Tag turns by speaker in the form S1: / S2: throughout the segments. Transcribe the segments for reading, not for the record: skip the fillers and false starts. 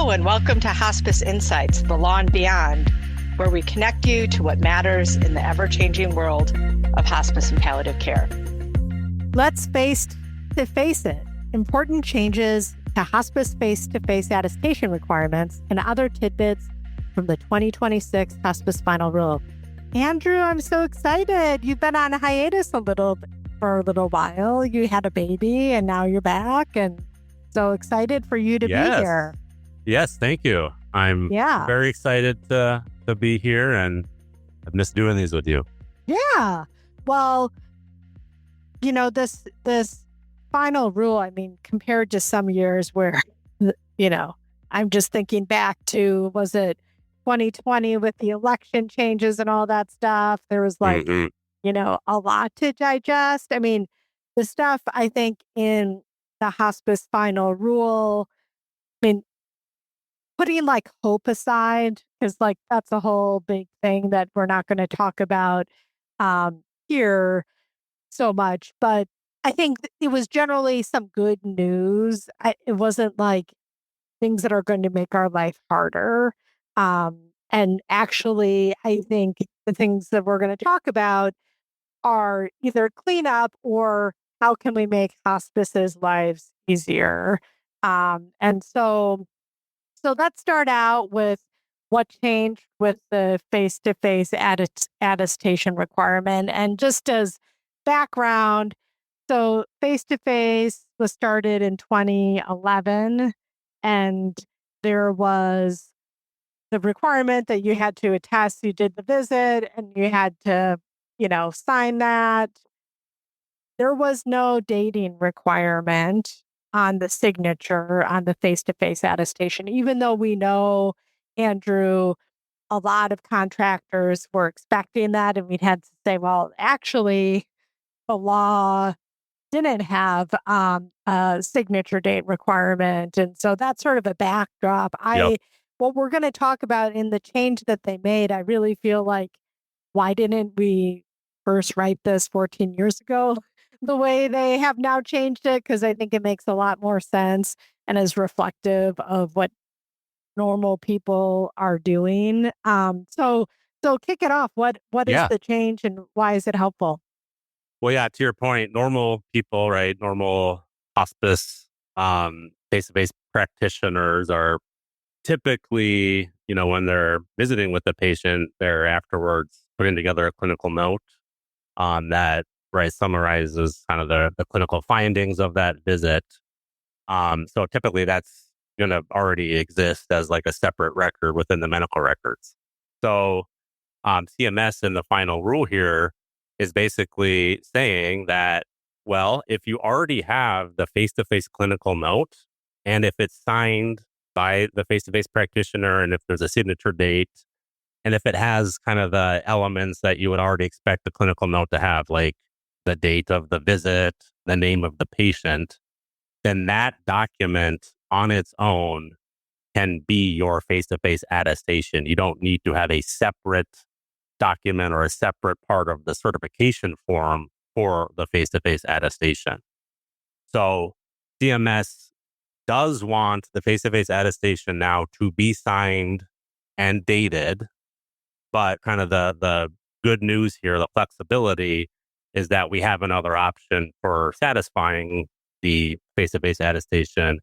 S1: Hello, and welcome to Hospice Insights, the law and beyond, where we connect you to what matters in the ever-changing world of hospice and palliative care.
S2: Let's face it. Important changes to hospice face-to-face attestation requirements and other tidbits from the 2026 Hospice Final Rule. Andrew, I'm so excited. You've been on hiatus for a little while. You had a baby and now you're back, and so excited for you to be here.
S3: Yes, thank you. I'm very excited to be here, and I've missed doing these with you.
S2: Yeah. Well, this final rule, I mean, compared to some years where, I'm just thinking back to, was it 2020 with the election changes and all that stuff? There was a lot to digest. I mean, the stuff I think in the hospice final rule, I mean, putting hope aside, because that's a whole big thing that we're not going to talk about here so much, but I think it was generally some good news. It wasn't things that are going to make our life harder. And actually, I think the things that we're going to talk about are either cleanup or how can we make hospice's lives easier. And so let's start out with what changed with the face-to-face attestation requirement. And just as background, so face-to-face was started in 2011, and there was the requirement that you had to attest you did the visit and you had to, sign that. There was no dating requirement on the signature on the face-to-face attestation, even though we know, Andrew, a lot of contractors were expecting that, and we'd had to say, well, actually, the law didn't have a signature date requirement. And so that's sort of a backdrop. What we're going to talk about in the change that they made, I really feel like, why didn't we first write this 14 years ago the way they have now changed it? Because I think it makes a lot more sense and is reflective of what normal people are doing. So kick it off. What is the change and why is it helpful?
S3: Well, yeah, to your point, normal people, right? Normal hospice face-to-face practitioners are typically, when they're visiting with the patient, they're afterwards putting together a clinical note that summarizes kind of the clinical findings of that visit. So typically that's going to already exist as a separate record within the medical records. So CMS in the final rule here is basically saying that, well, if you already have the face-to-face clinical note, and if it's signed by the face-to-face practitioner, and if there's a signature date, and if it has kind of the elements that you would already expect the clinical note to have, like the date of the visit, the name of the patient, then that document on its own can be your face-to-face attestation. You don't need to have a separate document or a separate part of the certification form for the face-to-face attestation. So CMS does want the face-to-face attestation now to be signed and dated, but kind of the good news here, the flexibility, is that we have another option for satisfying the face-to-face attestation,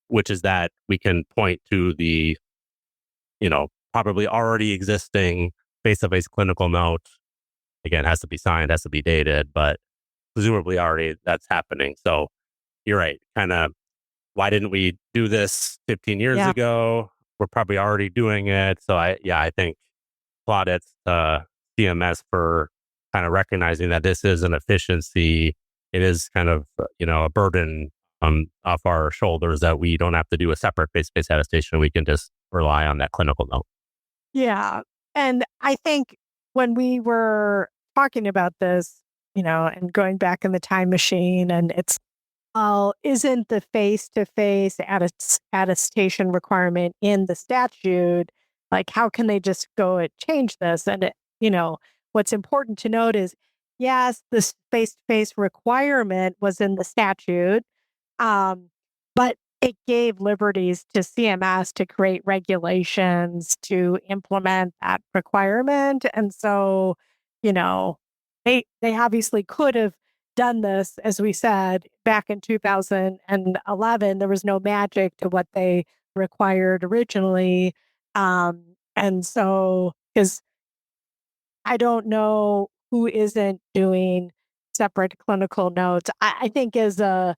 S3: which is that we can point to the, probably already existing face-to-face clinical note. Again, has to be signed, has to be dated, but presumably already that's happening. So you're right. Kind of, why didn't we do this 15 years ago? We're probably already doing it. So I think plaudits CMS for kind of recognizing that this is an efficiency. It is kind of, a burden off our shoulders that we don't have to do a separate face-to-face attestation. We can just rely on that clinical note.
S2: Yeah. And I think when we were talking about this, and going back in the time machine, and it's, isn't the face-to-face attestation requirement in the statute? How can they just go and change this? And, what's important to note is, yes, this face-to-face requirement was in the statute, but it gave liberties to CMS to create regulations to implement that requirement. And so, they obviously could have done this, as we said, back in 2011. There was no magic to what they required originally. And so, because I don't know who isn't doing separate clinical notes. I think for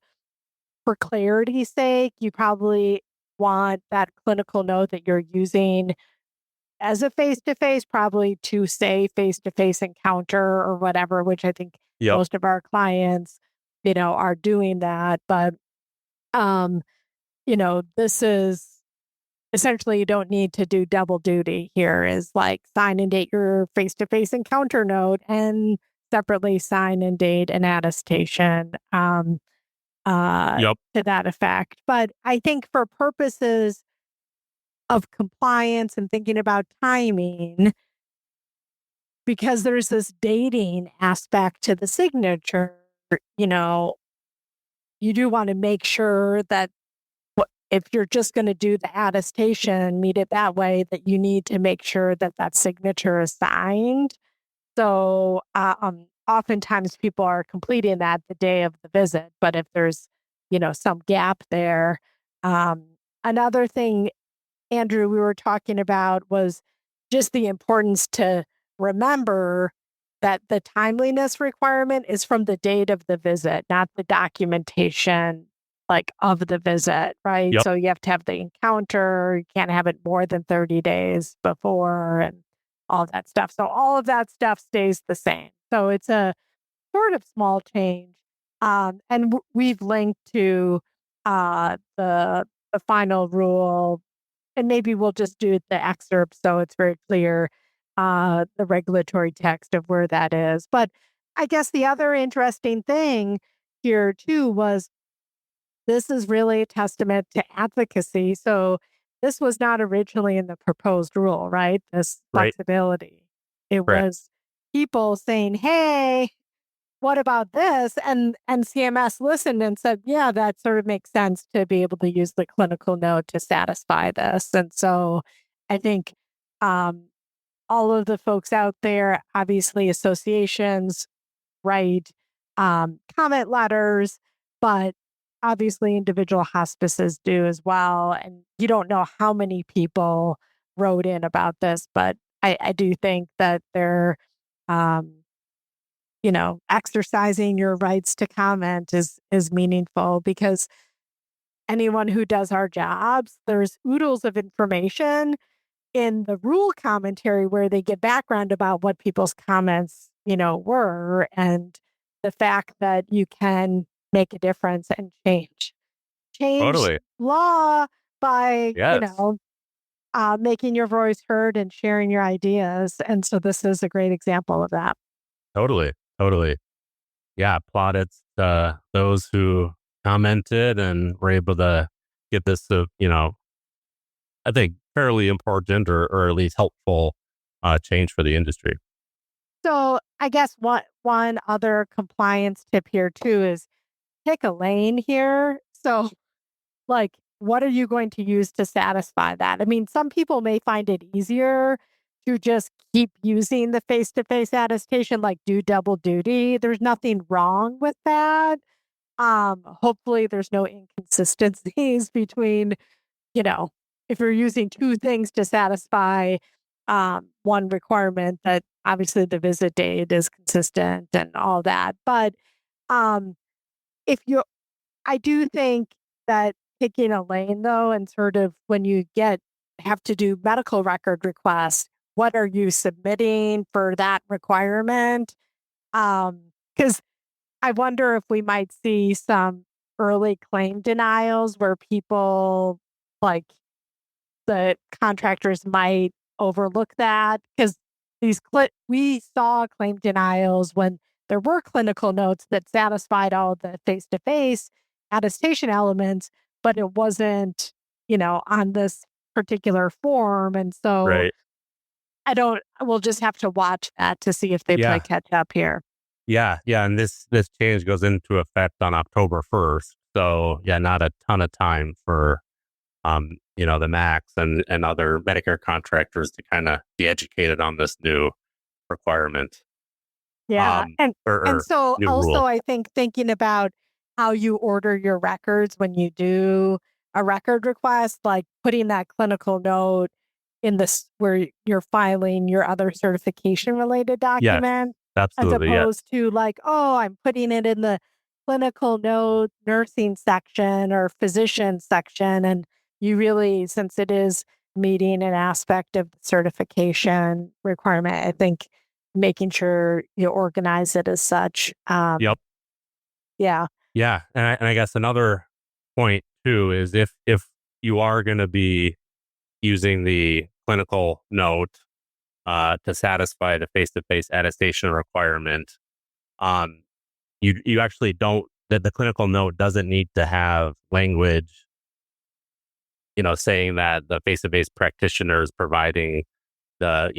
S2: clarity's sake, you probably want that clinical note that you're using as a face-to-face, probably to say face-to-face encounter or whatever, which I think
S3: Yep.
S2: most of our clients, are doing that. But, this is essentially, you don't need to do double duty here, is like sign and date your face-to-face encounter note and separately sign and date an attestation.
S3: Yep.
S2: To that effect. But I think for purposes of compliance and thinking about timing, because there's this dating aspect to the signature, you know, you do want to make sure that if you're just going to do the attestation, meet it that way, that you need to make sure that that signature is signed. So oftentimes people are completing that the day of the visit, but if there's, some gap there. Another thing, Andrew, we were talking about was just the importance to remember that the timeliness requirement is from the date of the visit, not the documentation of the visit, right?
S3: Yep.
S2: So you have to have the encounter, you can't have it more than 30 days before and all that stuff. So all of that stuff stays the same. So it's a sort of small change. And we've linked to the final rule, and maybe we'll just do the excerpt so it's very clear, the regulatory text of where that is. But I guess the other interesting thing here too was this is really a testament to advocacy. So this was not originally in the proposed rule, right? This
S3: Right.
S2: flexibility. It
S3: Correct.
S2: was people saying, "Hey, what about this?" And CMS listened and said, "Yeah, that sort of makes sense to be able to use the clinical note to satisfy this." And so I think um, all of the folks out there, obviously associations, write comment letters, but obviously individual hospices do as well. And you don't know how many people wrote in about this, but I do think that they're, um, exercising your rights to comment is meaningful, because anyone who does our jobs, there's oodles of information in the rule commentary where they give background about what people's comments, were, and the fact that you can make a difference and change
S3: Totally.
S2: law by,
S3: Yes.
S2: making your voice heard and sharing your ideas. And so this is a great example of that.
S3: Totally. Totally. Yeah. Plaudits those who commented and were able to get this, I think fairly important or at least helpful change for the industry.
S2: So I guess one other compliance tip here too is pick a lane here. So what are you going to use to satisfy that? I mean, some people may find it easier to just keep using the face-to-face attestation, like do double duty. There's nothing wrong with that. Hopefully there's no inconsistencies between, you know, if you're using two things to satisfy one requirement, that obviously the visit date is consistent and all that. But um, if you I do think that picking a lane though, and sort of when you have to do medical record requests, what are you submitting for that requirement? Because I wonder if we might see some early claim denials where people, like, the contractors might overlook that, because we saw claim denials when there were clinical notes that satisfied all the face-to-face attestation elements, but it wasn't, on this particular form. And so
S3: Right.
S2: we'll just have to watch that to see if they play
S3: Yeah.
S2: catch up here.
S3: Yeah. Yeah. And this change goes into effect on October 1st. So yeah, not a ton of time for the MACs and other Medicare contractors to kind of be educated on this new requirement.
S2: Yeah. And
S3: Or
S2: so
S3: new
S2: also
S3: rule.
S2: I think thinking about how you order your records when you do a record request, like putting that clinical note in this where you're filing your other certification related
S3: Yes,
S2: document, as
S3: absolutely. Yes.
S2: opposed to like, oh, I'm putting it in the clinical note nursing section or physician section. And you really, since it is meeting an aspect of the certification requirement, I think making sure you organize it as such.
S3: Yep.
S2: Yeah.
S3: Yeah. And I guess another point too is if you are going to be using the clinical note to satisfy the face-to-face attestation requirement, um, you actually don't, that the clinical note doesn't need to have language, saying that the face-to-face practitioner is providing the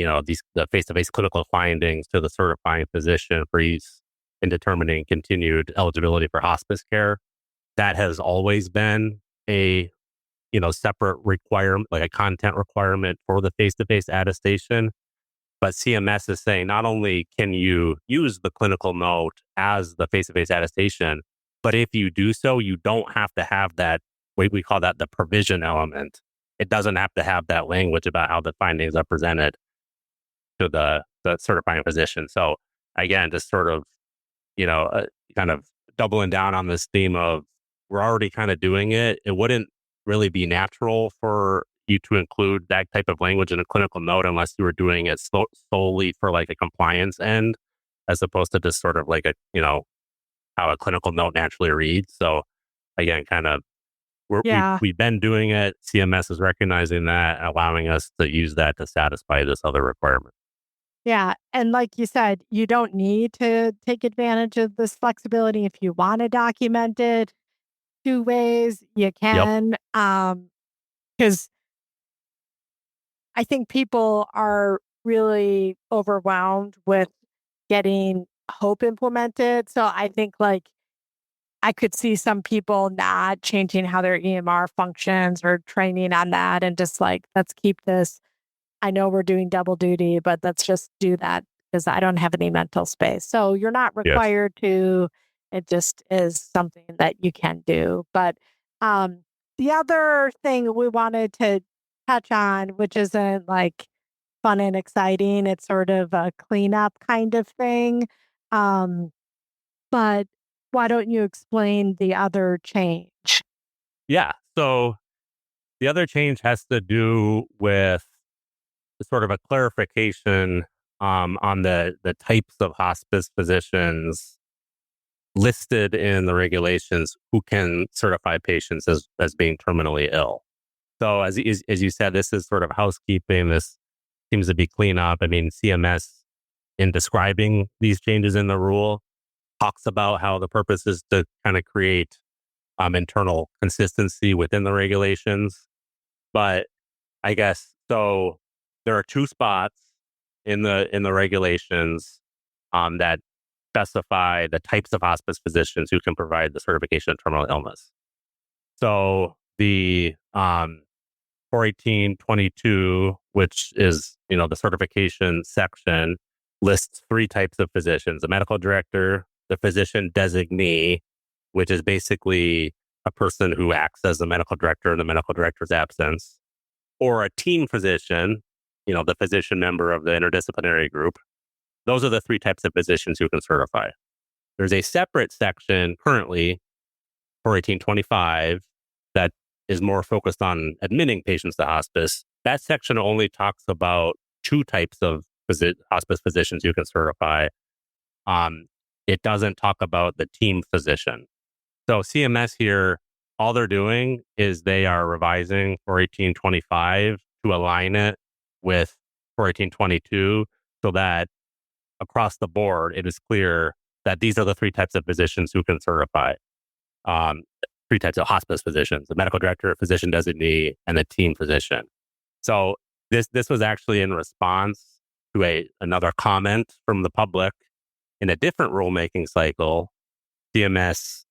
S3: face-to-face clinical findings to the certifying physician for use in determining continued eligibility for hospice care. That has always been a separate requirement, like a content requirement for the face-to-face attestation. But CMS is saying not only can you use the clinical note as the face-to-face attestation, but if you do so, you don't have to have that, we call that the provision element. It doesn't have to have that language about how the findings are presented to the certifying physician. So again, just sort of, kind of doubling down on this theme of we're already kind of doing it. It wouldn't really be natural for you to include that type of language in a clinical note unless you were doing it solely for like a compliance end, as opposed to just sort of like how a clinical note naturally reads. So again, kind of
S2: Yeah.
S3: we've been doing it. CMS is recognizing that, allowing us to use that to satisfy this other requirement.
S2: Yeah. And like you said, you don't need to take advantage of this flexibility. If you want to document it two ways, you
S3: Yep.
S2: can. Because I think people are really overwhelmed with getting hope implemented. So I think like I could see some people not changing how their EMR functions or training on that and just like, let's keep this. I know we're doing double duty, but let's just do that because I don't have any mental space. So you're not
S3: Yes.
S2: required to. It just is something that you can do. But um, the other thing we wanted to touch on, which isn't like fun and exciting, it's sort of a cleanup kind of thing. Um, but why don't you explain the other change?
S3: Yeah. So the other change has to do with sort of a clarification on the types of hospice physicians listed in the regulations who can certify patients as being terminally ill. So as you said, this is sort of housekeeping. This seems to be cleanup. I mean, CMS in describing these changes in the rule talks about how the purpose is to kind of create internal consistency within the regulations. But I guess so. There are two spots in the regulations that specify the types of hospice physicians who can provide the certification of terminal illness. So the 418.22, which is the certification section, lists three types of physicians: the medical director, the physician designee, which is basically a person who acts as the medical director in the medical director's absence, or a team physician, the physician member of the interdisciplinary group. Those are the three types of physicians who can certify. There's a separate section currently for 1825 that is more focused on admitting patients to hospice. That section only talks about two types of hospice physicians who can certify. Um, it doesn't talk about the team physician. So CMS here, all they're doing is they are revising for 1825 to align it with for 1822 so that across the board, it is clear that these are the three types of physicians who can certify. Um, three types of hospice physicians: the medical director, physician designee, and the team physician. So this was actually in response to another comment from the public in a different rulemaking cycle. CMS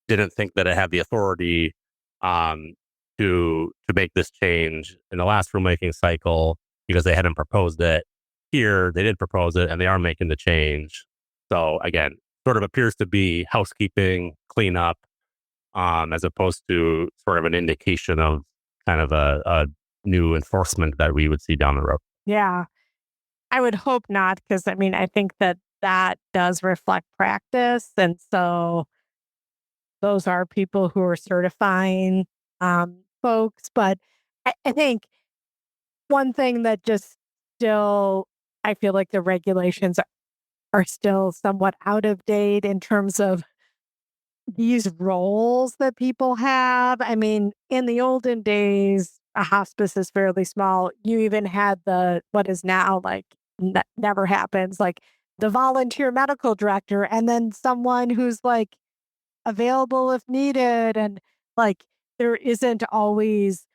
S3: didn't think that it had the authority to make this change in the last rulemaking cycle because they hadn't proposed it. Here, they did propose it, and they are making the change. So again, sort of appears to be housekeeping, cleanup, as opposed to sort of an indication of kind of a new enforcement that we would see down the road.
S2: Yeah, I would hope not, because I mean, I think that that does reflect practice. And so those are people who are certifying folks. But I think one thing that just still, I feel like the regulations are still somewhat out of date in terms of these roles that people have. I mean, in the olden days, a hospice is fairly small. You even had what is now like never happens, like the volunteer medical director, and then someone who's like available if needed. And like there isn't always,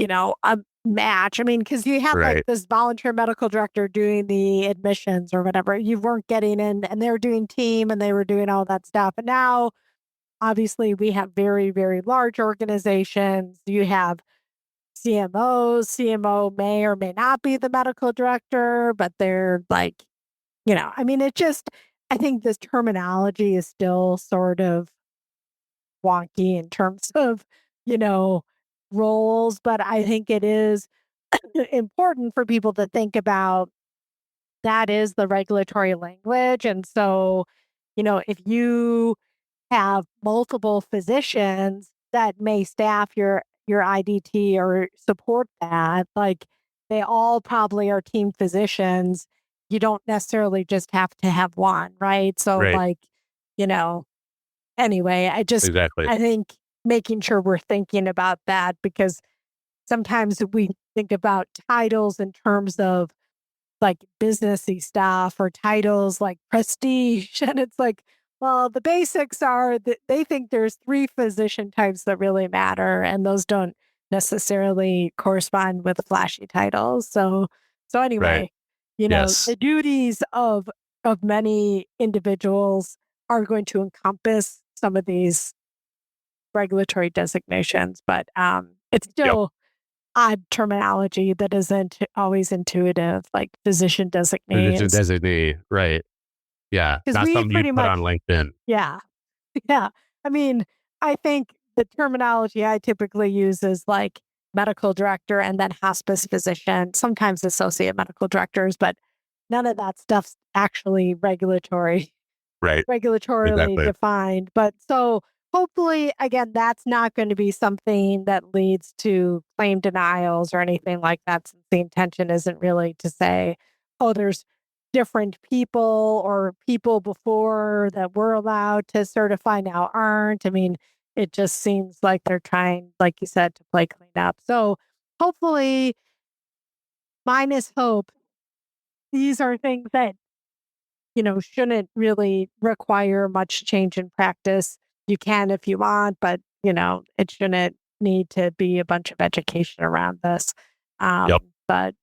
S2: a match. I mean, because you had like
S3: Right.
S2: this volunteer medical director doing the admissions or whatever. You weren't getting in, and they were doing team and they were doing all that stuff. And now, obviously, we have very, very large organizations. You have CMOs. CMO may or may not be the medical director, but they're like, I mean, I think this terminology is still sort of wonky in terms of, you know, roles, but I think it is important for people to think about that is the regulatory language. And so, if you have multiple physicians that may staff your IDT or support that, like they all probably are team physicians. You don't necessarily just have to have one, right? So
S3: Right.
S2: like, you know, anyway,
S3: Exactly.
S2: I think making sure we're thinking about that, because sometimes we think about titles in terms of like businessy stuff or titles like prestige. And it's like, well, the basics are that they think there's three physician types that really matter, and those don't necessarily correspond with flashy titles. So
S3: Right.
S2: anyway,
S3: Yes.
S2: the duties of many individuals are going to encompass some of these regulatory designations, but it's
S3: Yep.
S2: still odd terminology that isn't always intuitive, like physician
S3: Physician
S2: designees,
S3: designee. Right. Yeah.
S2: because
S3: Not
S2: we
S3: something you'd
S2: pretty
S3: put
S2: much,
S3: on LinkedIn.
S2: yeah, yeah. I mean, I think the terminology I typically use is like medical director and then hospice physician, sometimes associate medical directors, but none of that stuff's actually
S3: Right.
S2: regulatorily
S3: Exactly.
S2: defined. But so hopefully, again, that's not going to be something that leads to claim denials or anything like that, since the intention isn't really to say, oh, there's different people or people before that were allowed to certify now aren't. I mean, it just seems like they're trying, like you said, to play cleanup. So hopefully, minus hope, these are things that shouldn't really require much change in practice. You can if you want, but, it shouldn't need to be a bunch of education around this.
S3: Yep.
S2: But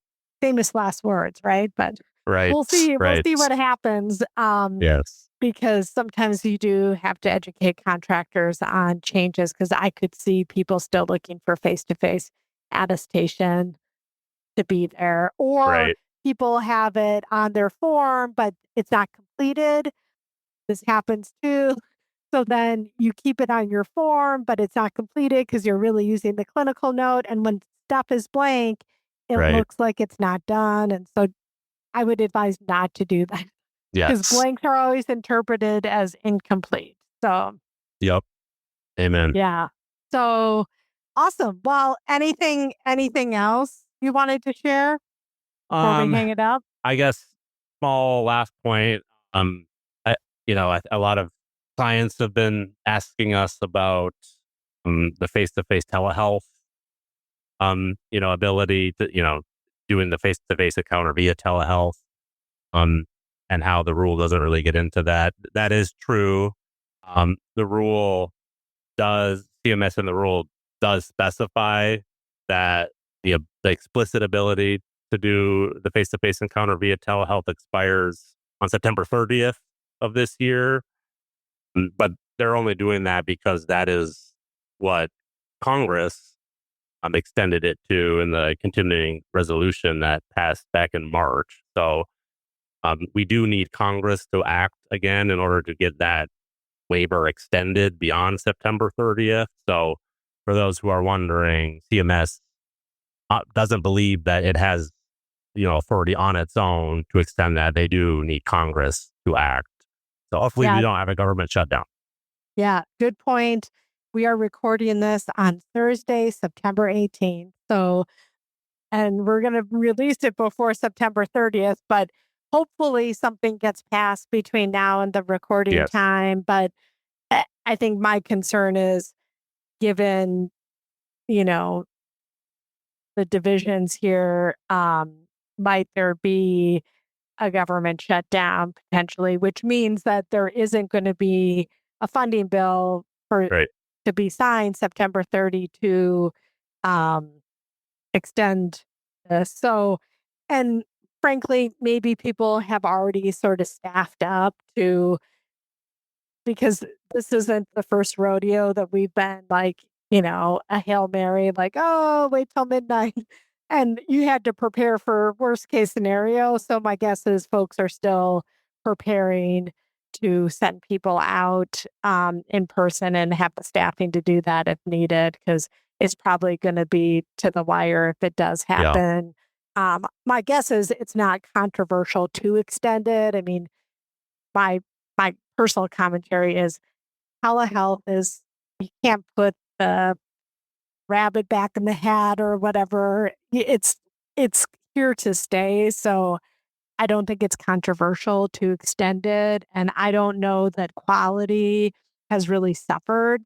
S2: famous last words, right? But
S3: Right.
S2: we'll
S3: Right.
S2: see what happens.
S3: Yes.
S2: Because sometimes you do have to educate contractors on changes, because I could see people still looking for face-to-face attestation to be there, or
S3: Right.
S2: people have it on their form, but it's not completed. This happens too. So then you keep it on your form, but it's not completed because you're really using the clinical note. And when stuff is blank, it
S3: Right.
S2: looks like it's not done. And so I would advise not to do that, because
S3: Yes.
S2: blanks are always interpreted as incomplete. So
S3: Yep. Amen.
S2: yeah. So awesome. Well, anything else you wanted to share before we
S3: Um,
S2: hang it up?
S3: I guess small last point. Um, I, a lot of clients have been asking us about the face-to-face telehealth, ability to, doing the face-to-face encounter via telehealth, um, and how the rule doesn't really get into that. That is true. The rule CMS in the rule does specify that the explicit ability to do the face-to-face encounter via telehealth expires on September 30th of this year. But they're only doing that because that is what Congress extended it to in the continuing resolution that passed back in March. So we do need Congress to act again in order to get that waiver extended beyond September 30th. So for those who are wondering, CMS doesn't believe that it has, authority on its own to extend that. They do need Congress to act. So hopefully we don't have a government shutdown.
S2: Yeah, good point. We are recording this on Thursday, September 18th. So, and we're going to release it before September 30th, but hopefully something gets passed between now and the recording time. But I think my concern is, given, the divisions here, might there be a government shutdown potentially, which means that there isn't going to be a funding bill to be signed September 30 to extend this. So, and frankly, maybe people have already sort of staffed up because this isn't the first rodeo that we've been like, a Hail Mary, like, oh, wait till midnight. And you had to prepare for worst case scenario. So my guess is folks are still preparing to send people out in person and have the staffing to do that if needed, because it's probably going to be to the wire if it does happen. Yeah. My guess is it's not controversial to extend it. I mean, my personal commentary is telehealth is, you can't put the rabbit back in the hat or whatever. It's here to stay. So I don't think it's controversial to extend it. And I don't know that quality has really suffered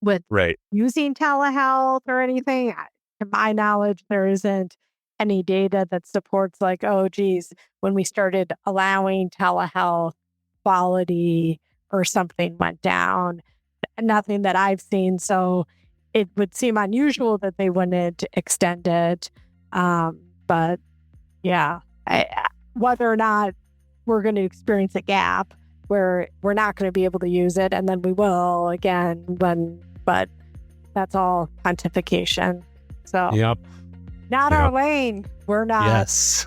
S2: with using telehealth or anything. To my knowledge, there isn't any data that supports like, oh, geez, when we started allowing telehealth, quality or something went down. Nothing that I've seen. So it would seem unusual that they wouldn't extend it. But yeah, whether or not we're going to experience a gap where we're not going to be able to use it, and then we will again but that's all pontification. So not our lane. We're not.
S3: Yes.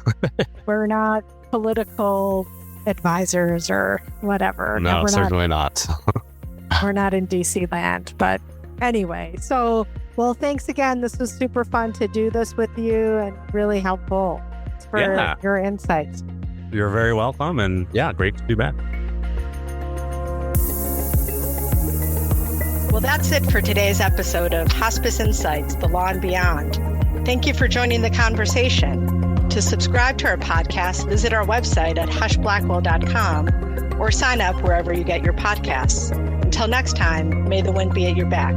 S2: We're not political advisors or whatever.
S3: No, certainly not.
S2: We're not in DC land. But anyway, so, well, thanks again. This was super fun to do this with you and really helpful for your insights.
S3: You're very welcome. And great to be back.
S1: Well, that's it for today's episode of Hospice Insights, The Law and Beyond. Thank you for joining the conversation. To subscribe to our podcast, visit our website at hushblackwell.com or sign up wherever you get your podcasts. Until next time, may the wind be at your back.